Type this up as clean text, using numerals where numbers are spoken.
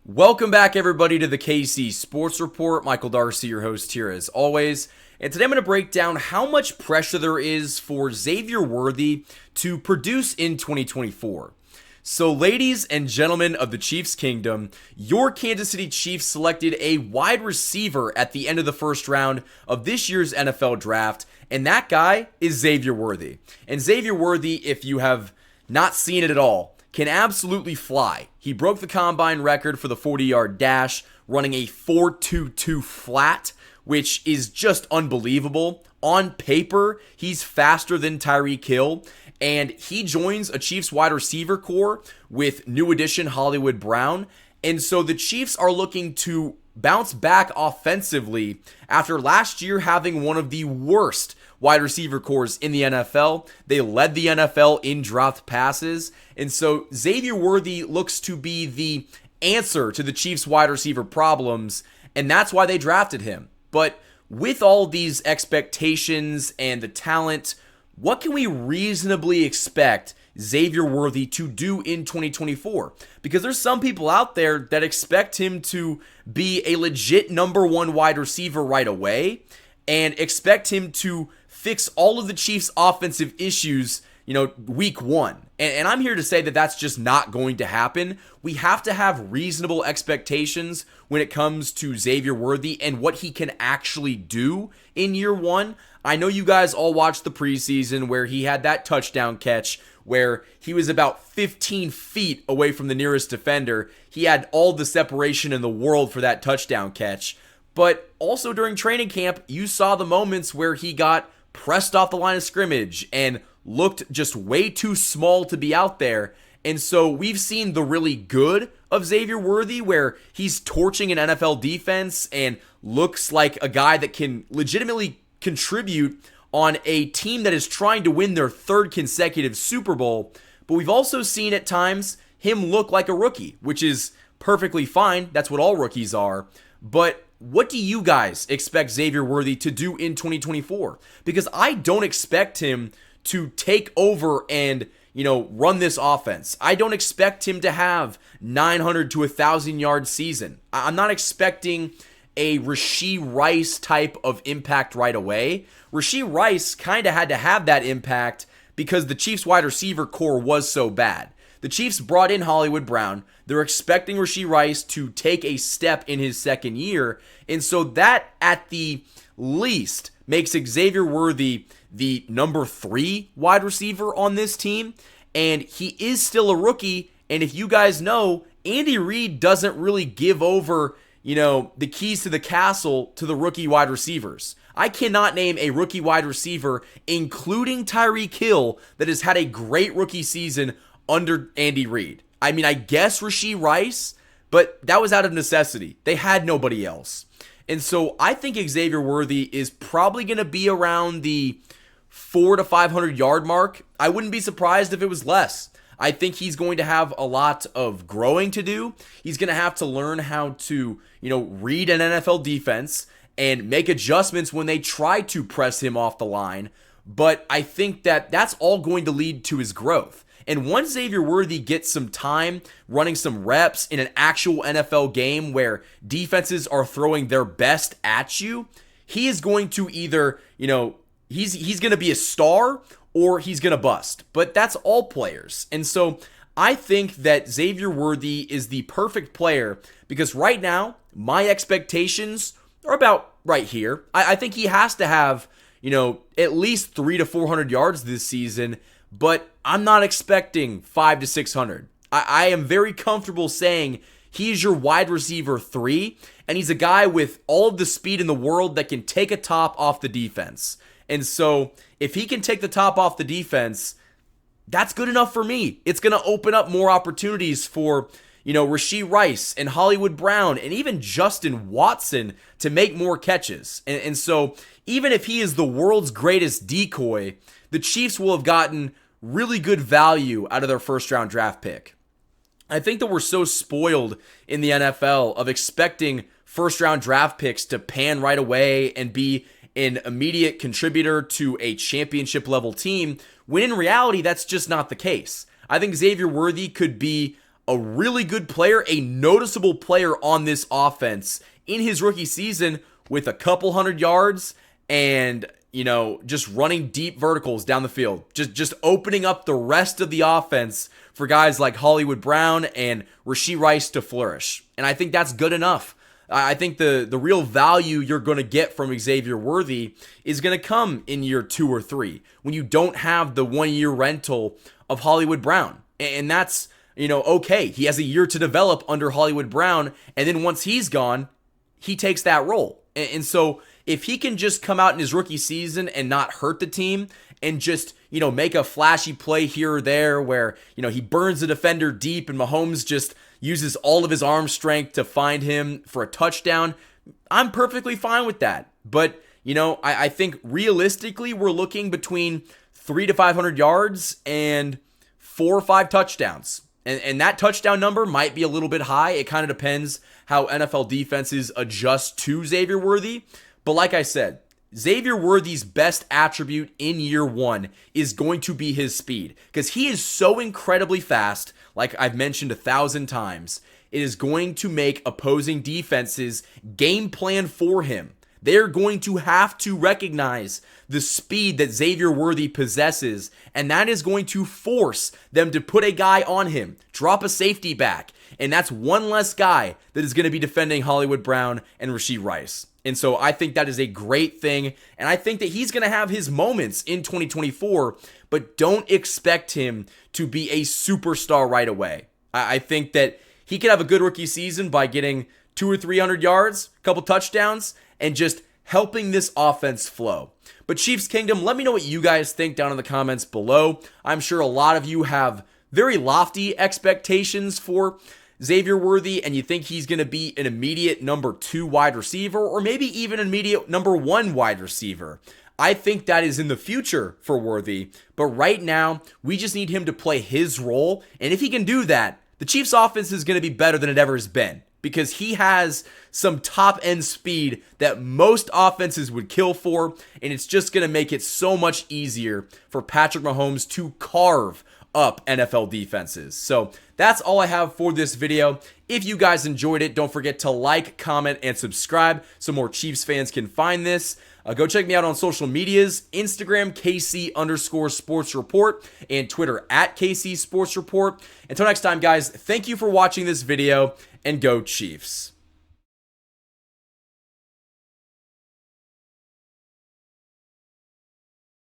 Welcome back, everybody, to the KC Sports Report. Michael Darcy, your host here as always. And today I'm going to break down how much pressure there is for Xavier Worthy to produce in 2024. So, ladies and gentlemen of the Chiefs Kingdom, your Kansas City Chiefs selected a wide receiver at the end of the first round of this year's NFL Draft, and that guy is Xavier Worthy. And Xavier Worthy, if you have not seen it at all, can absolutely fly. He broke the combine record for the 40-yard dash, running a 4.22 flat, which is just unbelievable. On paper, he's faster than Tyreek Hill, and he joins a Chiefs wide receiver core with new addition Hollywood Brown. And so the Chiefs are looking to bounce back offensively after last year having one of the worst wide receiver cores in the NFL. They led the NFL in dropped passes. And so Xavier Worthy looks to be the answer to the Chiefs wide receiver problems, and that's why they drafted him. But with all these expectations and the talent, what can we reasonably expect Xavier Worthy to do in 2024? Because there's some people out there that expect him to be a legit number one wide receiver right away and expect him to fix all of the Chiefs' offensive issues, week one. And I'm here to say that that's just not going to happen. We have to have reasonable expectations when it comes to Xavier Worthy and what he can actually do in year one. I know you guys all watched the preseason where he had that touchdown catch where he was about 15 feet away from the nearest defender. He had all the separation in the world for that touchdown catch. But also during training camp, you saw the moments where he got pressed off the line of scrimmage and looked just way too small to be out there. And so we've seen the really good of Xavier Worthy where he's torching an NFL defense and looks like a guy that can legitimately contribute on a team that is trying to win their third consecutive Super Bowl. But we've also seen at times him look like a rookie, which is perfectly fine. That's what all rookies are. But what do you guys expect Xavier Worthy to do in 2024? Because I don't expect him to take over and, run this offense. I don't expect him to have 900 to 1,000 yard season. I'm not expecting a Rashee Rice type of impact right away. Rashee Rice kind of had to have that impact because the Chiefs wide receiver core was so bad. The Chiefs brought in Hollywood Brown. They're expecting Rashee Rice to take a step in his second year. And so that, at the least, makes Xavier Worthy the number 3 wide receiver on this team. And he is still a rookie. And if you guys know, Andy Reid doesn't really give over, the keys to the castle to the rookie wide receivers. I cannot name a rookie wide receiver, including Tyreek Hill, that has had a great rookie season under Andy Reid. I mean, I guess Rashee Rice, but that was out of necessity. They had nobody else. And so I think Xavier Worthy is probably going to be around the 400 to 500 yard mark. I wouldn't be surprised if it was less. I think he's going to have a lot of growing to do. He's going to have to learn how to, read an NFL defense and make adjustments when they try to press him off the line. But I think that that's all going to lead to his growth. And once Xavier Worthy gets some time running some reps in an actual NFL game where defenses are throwing their best at you, he is going to either, he's going to be a star or he's going to bust. But that's all players. And so I think that Xavier Worthy is the perfect player because right now, my expectations are about right here. I think he has to have, at least 300 to 400 yards this season, but I'm not expecting 500 to 600. I am very comfortable saying he's your wide receiver 3, and he's a guy with all of the speed in the world that can take a top off the defense. And so if he can take the top off the defense, that's good enough for me. It's going to open up more opportunities for, Rashee Rice and Hollywood Brown and even Justin Watson to make more catches. And so even if he is the world's greatest decoy, the Chiefs will have gotten really good value out of their first round draft pick. I think that we're so spoiled in the NFL of expecting first round draft picks to pan right away and be an immediate contributor to a championship level team, when in reality, that's just not the case. I think Xavier Worthy could be a really good player, a noticeable player on this offense in his rookie season with a couple hundred yards and, just running deep verticals down the field. Just opening up the rest of the offense for guys like Hollywood Brown and Rashee Rice to flourish. And I think that's good enough. I think the real value you're going to get from Xavier Worthy is going to come in year 2 or 3 when you don't have the 1-year rental of Hollywood Brown. And that's, okay. He has a year to develop under Hollywood Brown. And then once he's gone, he takes that role. And so if he can just come out in his rookie season and not hurt the team and just, make a flashy play here or there where, he burns the defender deep and Mahomes just uses all of his arm strength to find him for a touchdown, I'm perfectly fine with that. But, I think realistically we're looking between 300 to 500 yards and 4 or 5 touchdowns. And that touchdown number might be a little bit high. It kind of depends how NFL defenses adjust to Xavier Worthy. But like I said, Xavier Worthy's best attribute in year 1 is going to be his speed, because he is so incredibly fast, like I've mentioned 1,000 times. It is going to make opposing defenses game plan for him. They're going to have to recognize the speed that Xavier Worthy possesses, and that is going to force them to put a guy on him, drop a safety back, and that's one less guy that is going to be defending Hollywood Brown and Rashee Rice. And so I think that is a great thing, and I think that he's going to have his moments in 2024, but don't expect him to be a superstar right away. I think that he could have a good rookie season by getting 200 or 300 yards, a couple touchdowns, and just helping this offense flow. But Chiefs Kingdom, let me know what you guys think down in the comments below. I'm sure a lot of you have very lofty expectations for Xavier Worthy, and you think he's going to be an immediate number 2 wide receiver, or maybe even an immediate number 1 wide receiver. I think that is in the future for Worthy, but right now, we just need him to play his role, and if he can do that, the Chiefs offense is going to be better than it ever has been, because he has some top-end speed that most offenses would kill for, and it's just going to make it so much easier for Patrick Mahomes to carve up NFL defenses. So that's all I have for this video. If you guys enjoyed it, don't forget to like, comment, and subscribe so more Chiefs fans can find this. Go check me out on social medias, Instagram, KC_Sports Report, and Twitter @KC Sports Report. Until next time, guys, thank you for watching this video, and go Chiefs.